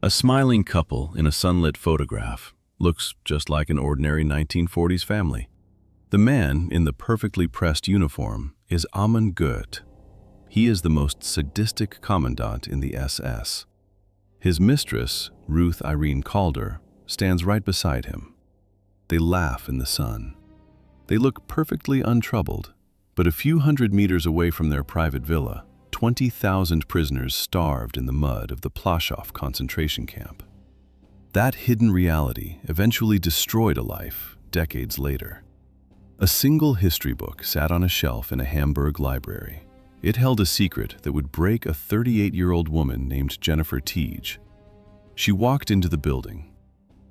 A smiling couple in a sunlit photograph looks just like an ordinary 1940s family. The man in the perfectly pressed uniform is Amon Goeth. He is the most sadistic commandant in the SS. His mistress, Ruth Irene Calder, stands right beside him. They laugh in the sun. They look perfectly untroubled, but a few hundred meters away from their private villa, 20,000 prisoners starved in the mud of the Plaszow concentration camp. That hidden reality eventually destroyed a life decades later. A single history book sat on a shelf in a Hamburg library. It held a secret that would break a 38-year-old woman named Jennifer Teege. She walked into the building.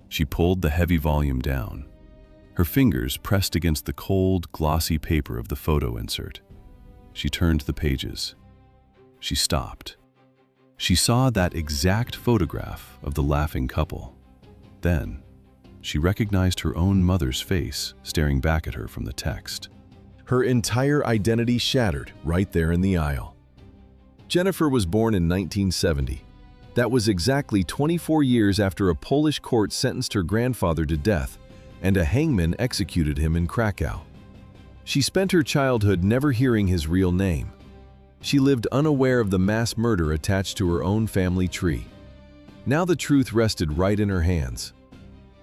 She pulled the heavy volume down. Her fingers pressed against the cold, glossy paper of the photo insert. She turned the pages. She stopped. She saw that exact photograph of the laughing couple. Then, she recognized her own mother's face staring back at her from the text. Her entire identity shattered right there in the aisle. Jennifer was born in 1970. That was exactly 24 years after a Polish court sentenced her grandfather to death, and a hangman executed him in Krakow. She spent her childhood never hearing his real name. She lived unaware of the mass murder attached to her own family tree. Now the truth rested right in her hands.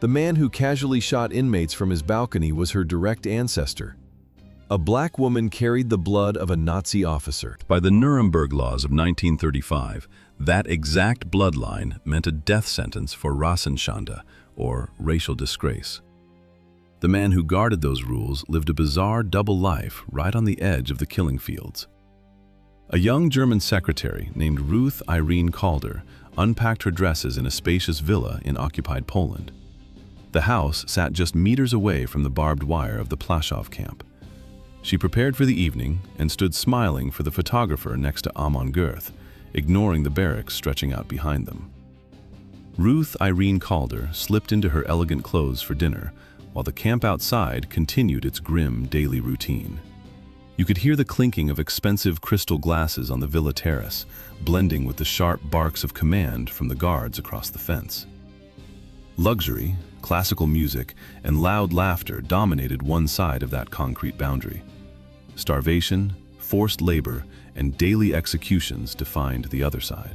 The man who casually shot inmates from his balcony was her direct ancestor. A black woman carried the blood of a Nazi officer. By the Nuremberg laws of 1935, that exact bloodline meant a death sentence for Rassenschande, or racial disgrace. The man who guarded those rules lived a bizarre double life right on the edge of the killing fields. A young German secretary named Ruth Irene Calder unpacked her dresses in a spacious villa in occupied Poland. The house sat just meters away from the barbed wire of the Plaszow camp. She prepared for the evening and stood smiling for the photographer next to Amon Goeth, ignoring the barracks stretching out behind them. Ruth Irene Calder slipped into her elegant clothes for dinner, while the camp outside continued its grim daily routine. You could hear the clinking of expensive crystal glasses on the villa terrace, blending with the sharp barks of command from the guards across the fence. Luxury, classical music, and loud laughter dominated one side of that concrete boundary. Starvation, forced labor, and daily executions defined the other side.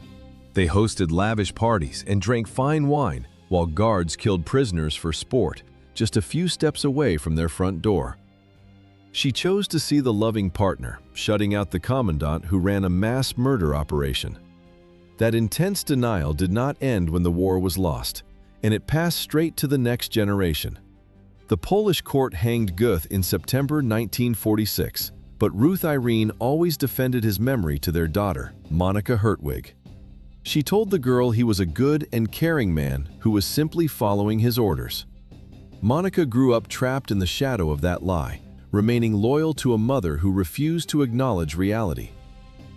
They hosted lavish parties and drank fine wine, while guards killed prisoners for sport, just a few steps away from their front door. She chose to see the loving partner, shutting out the commandant who ran a mass murder operation. That intense denial did not end when the war was lost, and it passed straight to the next generation. The Polish court hanged Göth in September 1946, but Ruth Irene always defended his memory to their daughter, Monica Hertwig. She told the girl he was a good and caring man who was simply following his orders. Monica grew up trapped in the shadow of that lie, remaining loyal to a mother who refused to acknowledge reality.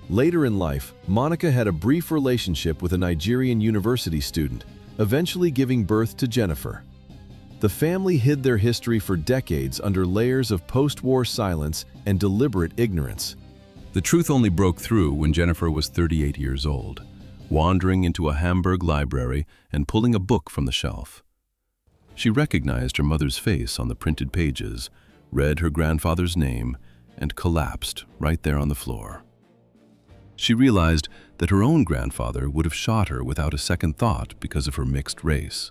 Later in life, Monica had a brief relationship with a Nigerian university student, eventually giving birth to Jennifer. The family hid their history for decades under layers of post-war silence and deliberate ignorance. The truth only broke through when Jennifer was 38 years old, wandering into a Hamburg library and pulling a book from the shelf. She recognized her mother's face on the printed pages, read her grandfather's name, and collapsed right there on the floor. She realized that her own grandfather would have shot her without a second thought because of her mixed race.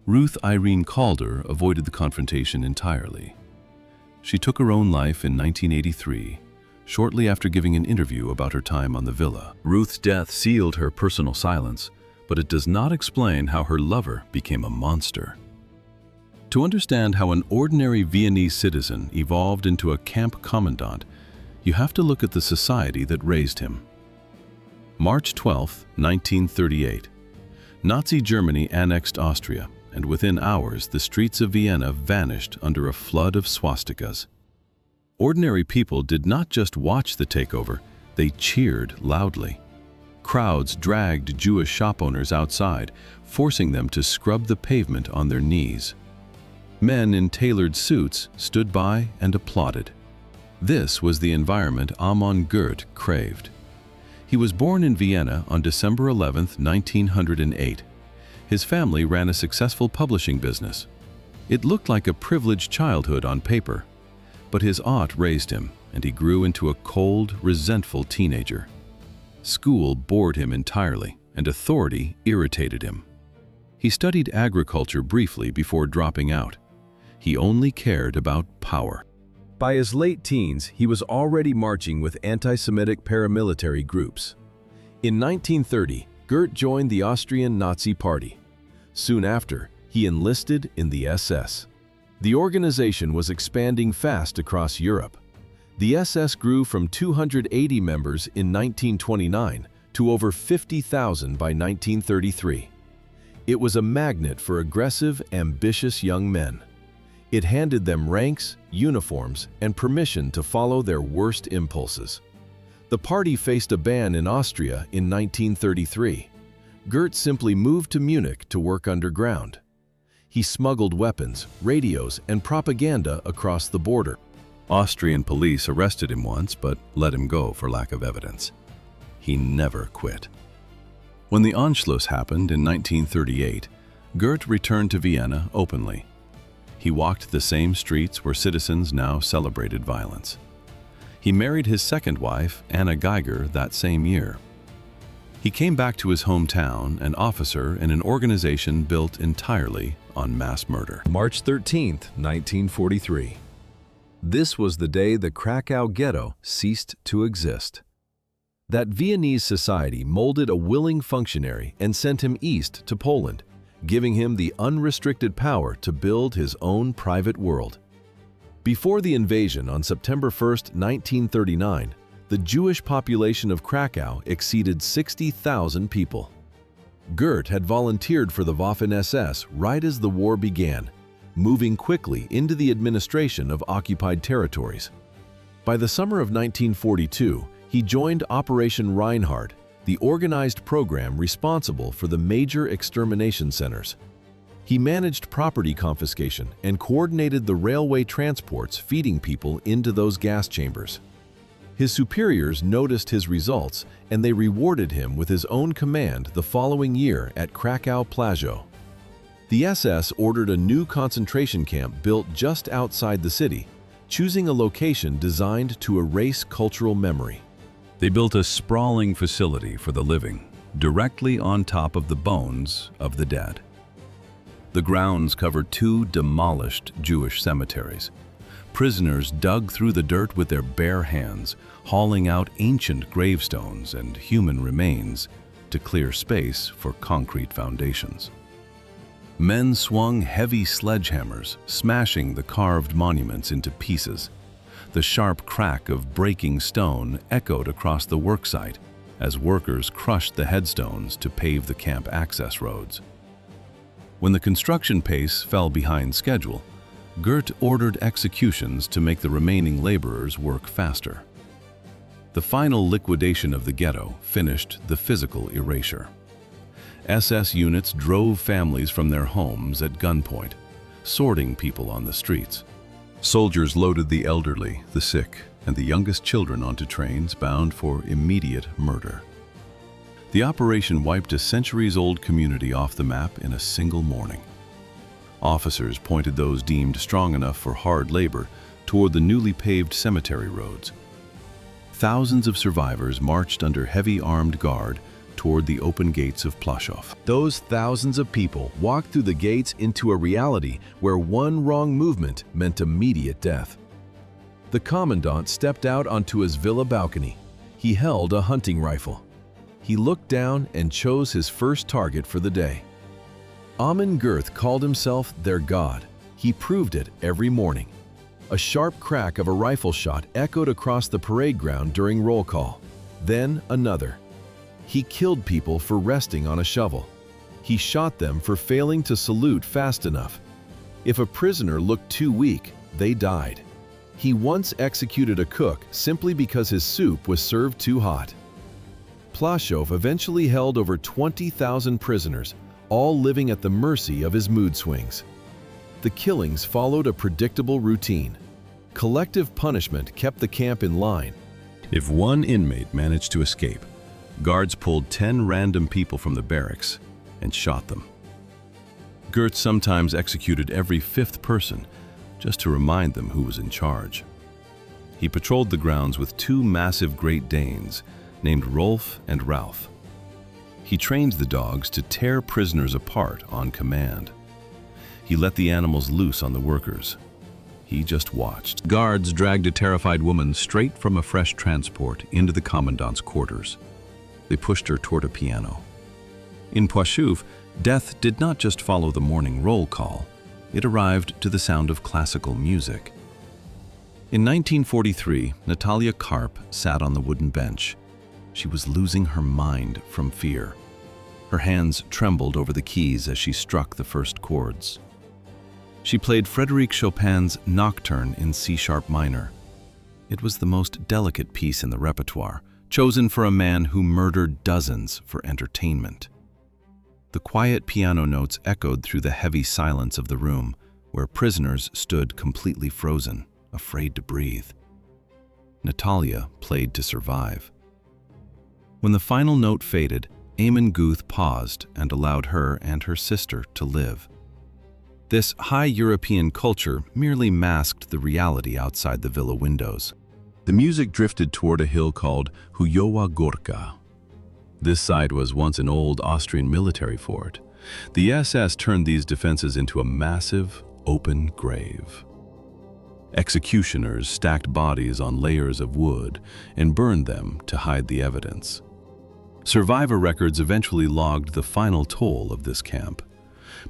Ruth Irene Calder avoided the confrontation entirely. She took her own life in 1983, shortly after giving an interview about her time on the villa. Ruth's death sealed her personal silence, but it does not explain how her lover became a monster. To understand how an ordinary Viennese citizen evolved into a camp commandant, you have to look at the society that raised him. March 12, 1938. Nazi Germany annexed Austria, and within hours the streets of Vienna vanished under a flood of swastikas. Ordinary people did not just watch the takeover, they cheered loudly. Crowds dragged Jewish shop owners outside, forcing them to scrub the pavement on their knees. Men in tailored suits stood by and applauded. This was the environment Amon Goeth craved. He was born in Vienna on December 11, 1908. His family ran a successful publishing business. It looked like a privileged childhood on paper, but his aunt raised him, and he grew into a cold, resentful teenager. School bored him entirely, and authority irritated him. He studied agriculture briefly before dropping out. He only cared about power. By his late teens, he was already marching with anti-Semitic paramilitary groups. In 1930, Göth joined the Austrian Nazi Party. Soon after, he enlisted in the SS. The organization was expanding fast across Europe. The SS grew from 280 members in 1929 to over 50,000 by 1933. It was a magnet for aggressive, ambitious young men. It handed them ranks, uniforms, and permission to follow their worst impulses. The party faced a ban in Austria in 1933. Göth simply moved to Munich to work underground. He smuggled weapons, radios, and propaganda across the border. Austrian police arrested him once, but let him go for lack of evidence. He never quit. When the Anschluss happened in 1938, Göth returned to Vienna openly. He walked the same streets where citizens now celebrated violence. He married his second wife, Anna Geiger, that same year. He came back to his hometown, an officer in an organization built entirely on mass murder. March 13, 1943. This was the day the Krakow ghetto ceased to exist. That Viennese society molded a willing functionary and sent him east to Poland, giving him the unrestricted power to build his own private world. Before the invasion on September 1, 1939, the Jewish population of Krakow exceeded 60,000 people. Göth had volunteered for the Waffen-SS right as the war began, moving quickly into the administration of occupied territories. By the summer of 1942, he joined Operation Reinhard, the organized program responsible for the major extermination centers. He managed property confiscation and coordinated the railway transports feeding people into those gas chambers. His superiors noticed his results, and they rewarded him with his own command the following year at Krakow Plaszow. The SS ordered a new concentration camp built just outside the city, choosing a location designed to erase cultural memory. They built a sprawling facility for the living, directly on top of the bones of the dead. The grounds covered 2 demolished Jewish cemeteries. Prisoners dug through the dirt with their bare hands, hauling out ancient gravestones and human remains to clear space for concrete foundations. Men swung heavy sledgehammers, smashing the carved monuments into pieces. The sharp crack of breaking stone echoed across the worksite as workers crushed the headstones to pave the camp access roads. When the construction pace fell behind schedule, Göth ordered executions to make the remaining laborers work faster. The final liquidation of the ghetto finished the physical erasure. SS units drove families from their homes at gunpoint, sorting people on the streets. Soldiers loaded the elderly, the sick, and the youngest children onto trains bound for immediate murder. The operation wiped a centuries-old community off the map in a single morning. Officers pointed those deemed strong enough for hard labor toward the newly paved cemetery roads. Thousands of survivors marched under heavy armed guard toward the open gates of Plaszow. Those thousands of people walked through the gates into a reality where one wrong movement meant immediate death. The commandant stepped out onto his villa balcony. He held a hunting rifle. He looked down and chose his first target for the day. Amon Goeth called himself their god. He proved it every morning. A sharp crack of a rifle shot echoed across the parade ground during roll call. Then another. He killed people for resting on a shovel. He shot them for failing to salute fast enough. If a prisoner looked too weak, they died. He once executed a cook simply because his soup was served too hot. Plaszow eventually held over 20,000 prisoners, all living at the mercy of his mood swings. The killings followed a predictable routine. Collective punishment kept the camp in line. If one inmate managed to escape, Guards pulled 10 random people from the barracks and shot them. Göth sometimes executed every 5th person just to remind them who was in charge. He patrolled the grounds with 2 massive Great Danes named Rolf and Ralph. He trained the dogs to tear prisoners apart on command. He let the animals loose on the workers. He just watched. Guards dragged a terrified woman straight from a fresh transport into the commandant's quarters. They pushed her toward a piano. In Plaszow, death did not just follow the morning roll call. It arrived to the sound of classical music. In 1943, Natalia Karp sat on the wooden bench. She was losing her mind from fear. Her hands trembled over the keys as she struck the first chords. She played Frédéric Chopin's Nocturne in C-sharp minor. It was the most delicate piece in the repertoire, chosen for a man who murdered dozens for entertainment. The quiet piano notes echoed through the heavy silence of the room, where prisoners stood completely frozen, afraid to breathe. Natalia played to survive. When the final note faded, Amon Goeth paused and allowed her and her sister to live. This high European culture merely masked the reality outside the villa windows. The music drifted toward a hill called Hujowa Gorka. This site was once an old Austrian military fort. The SS turned these defenses into a massive, open grave. Executioners stacked bodies on layers of wood and burned them to hide the evidence. Survivor records eventually logged the final toll of this camp: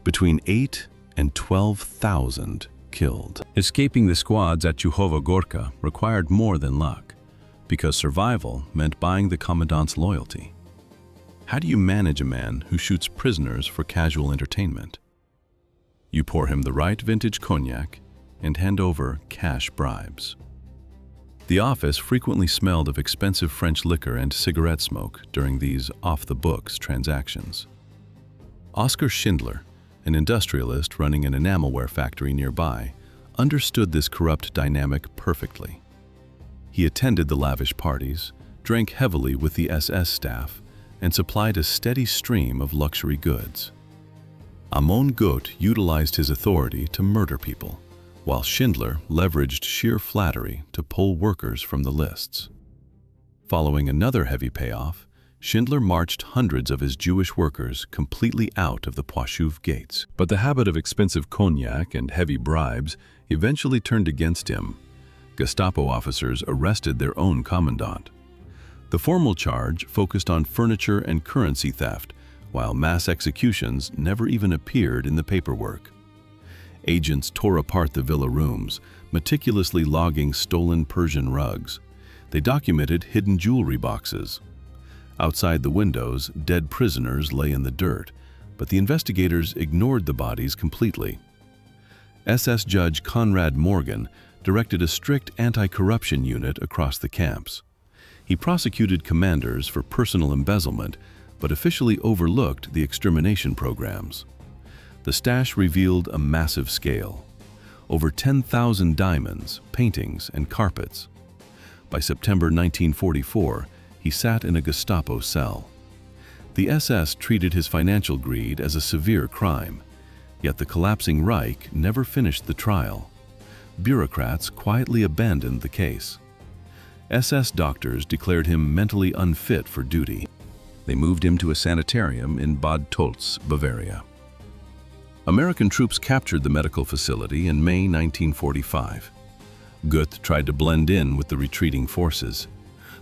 between 8 and 12,000 killed. Escaping the squads at Hujowa Gorka required more than luck, because survival meant buying the commandant's loyalty. How do you manage a man who shoots prisoners for casual entertainment? You pour him the right vintage cognac and hand over cash bribes. The office frequently smelled of expensive French liquor and cigarette smoke during these off-the-books transactions. Oskar Schindler, an industrialist running an enamelware factory nearby, understood this corrupt dynamic perfectly. He attended the lavish parties, drank heavily with the SS staff, and supplied a steady stream of luxury goods. Amon Goeth utilized his authority to murder people, while Schindler leveraged sheer flattery to pull workers from the lists. Following another heavy payoff, Schindler marched hundreds of his Jewish workers completely out of the Plaszow gates. But the habit of expensive cognac and heavy bribes eventually turned against him. Gestapo officers arrested their own commandant. The formal charge focused on furniture and currency theft, while mass executions never even appeared in the paperwork. Agents tore apart the villa rooms, meticulously logging stolen Persian rugs. They documented hidden jewelry boxes. Outside the windows, dead prisoners lay in the dirt, but the investigators ignored the bodies completely. SS Judge Konrad Morgan directed a strict anti-corruption unit across the camps. He prosecuted commanders for personal embezzlement, but officially overlooked the extermination programs. The stash revealed a massive scale: over 10,000 diamonds, paintings, and carpets. By September 1944, he sat in a Gestapo cell. The SS treated his financial greed as a severe crime, yet the collapsing Reich never finished the trial. Bureaucrats quietly abandoned the case. SS doctors declared him mentally unfit for duty. They moved him to a sanitarium in Bad Tolz, Bavaria. American troops captured the medical facility in May 1945. Göth tried to blend in with the retreating forces.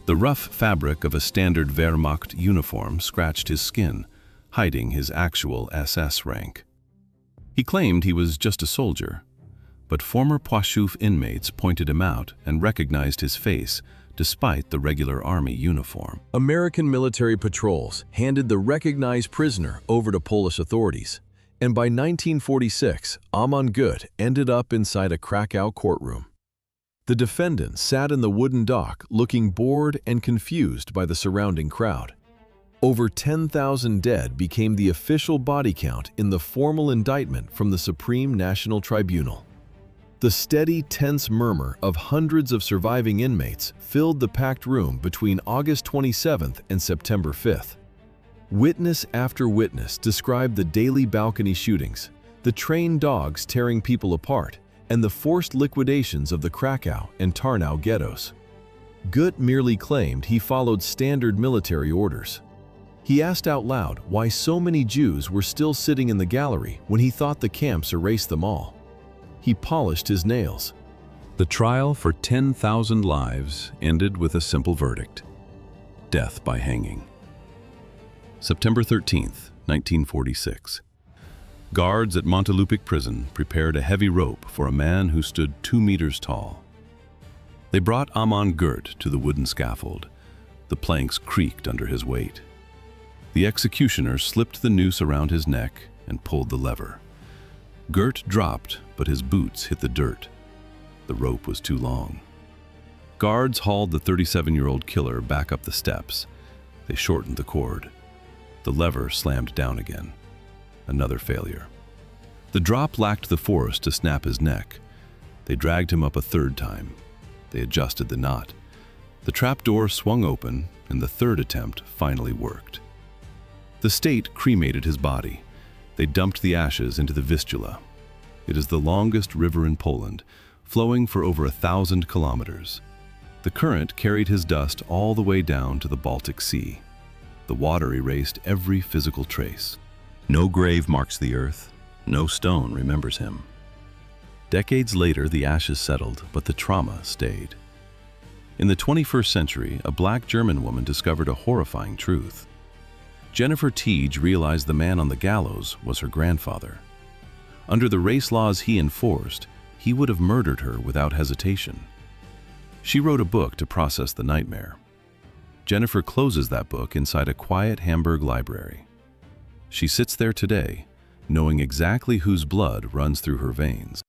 The rough fabric of a standard Wehrmacht uniform scratched his skin, hiding his actual SS rank. He claimed he was just a soldier, but former Plaszow inmates pointed him out and recognized his face despite the regular army uniform. American military patrols handed the recognized prisoner over to Polish authorities, and by 1946, Amon Goeth ended up inside a Krakow courtroom. The defendant sat in the wooden dock looking bored and confused by the surrounding crowd. Over 10,000 dead became the official body count in the formal indictment from the Supreme National Tribunal. The steady, tense murmur of hundreds of surviving inmates filled the packed room between August 27th and September 5th. Witness after witness described the daily balcony shootings, the trained dogs tearing people apart, and the forced liquidations of the Krakow and Tarnow ghettos. Göth merely claimed he followed standard military orders. He asked out loud why so many Jews were still sitting in the gallery when he thought the camps erased them all. He polished his nails. The trial for 10,000 lives ended with a simple verdict: death by hanging. September 13th, 1946. Guards at Montelupic prison prepared a heavy rope for a man who stood 2 meters tall. They brought Amon Goeth to the wooden scaffold. The planks creaked under his weight. The executioner slipped the noose around his neck and pulled the lever. Göth dropped, but his boots hit the dirt. The rope was too long. Guards hauled the 37-year-old killer back up the steps. They shortened the cord. The lever slammed down again. Another failure. The drop lacked the force to snap his neck. They dragged him up a third time. They adjusted the knot. The trapdoor swung open, and the third attempt finally worked. The state cremated his body. They dumped the ashes into the Vistula. It is the longest river in Poland, flowing for over 1,000 kilometers. The current carried his dust all the way down to the Baltic Sea. The water erased every physical trace. No grave marks the earth. No stone remembers him. Decades later, the ashes settled, but the trauma stayed. In the 21st century, a black German woman discovered a horrifying truth. Jennifer Teege realized the man on the gallows was her grandfather. Under the race laws he enforced, he would have murdered her without hesitation. She wrote a book to process the nightmare. Jennifer closes that book inside a quiet Hamburg library. She sits there today, knowing exactly whose blood runs through her veins.